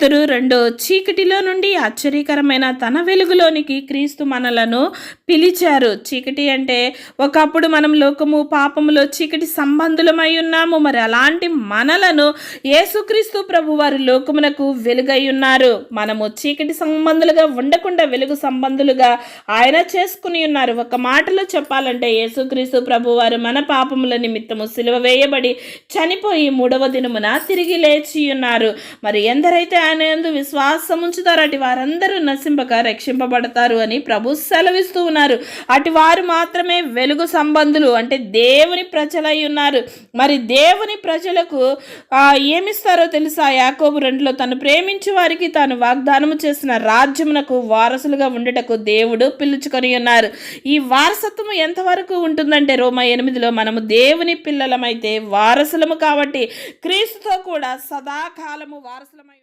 పేతురు 2 చీకటిలో నుండి ఆశ్చర్యకరమైన తన వెలుగులోనికి క్రీస్తు మనలను పిలిచారు. చీకటి అంటే ఒకప్పుడు మనం లోకము పాపములో చీకటి సంబంధులమై ఉన్నాము. మరి అలాంటి మనలను యేసుక్రీస్తు ప్రభు వారు లోకమునకు వెలుగై ఉన్నారు. మనము చీకటి సంబంధులుగా ఉండకుండా వెలుగు సంబంధులుగా ఆయన చేసుకుని ఉన్నారు. ఒక మాటలో చెప్పాలంటే యేసుక్రీస్తు ప్రభు వారు మన పాపముల నిమిత్తము సిలువ వేయబడి చనిపోయి 3వ దినమున తిరిగి లేచి ఉన్నారు. మరి ఎందరైతే ఆయన యందు విశ్వాసం ఉంచుతారో అటు వారందరూ నశింపక రక్షింపబడతారు అని ప్రభు సెలవిస్తూ ఉన్నారు. అటు వారు మాత్రమే వెలుగు సంబంధులు, అంటే దేవుని ప్రజలై ఉన్నారు. మరి దేవుని ప్రజలకు ఏమిస్తారో తెలుసా? యాకోబు 2లో తను ప్రేమించు వారికి తాను వాగ్దానము చేసిన రాజ్యమునకు వారసులుగా ఉండటకు దేవుడు పిలుచుకొని ఉన్నారు. ఈ వారసత్వం ఎంతవరకు ఉంటుందంటే రోమా 8లో మనము దేవుని పిల్లలమైతే వారసులము కాబట్టి క్రీస్తుతో కూడా సదాకాలము వారసులమై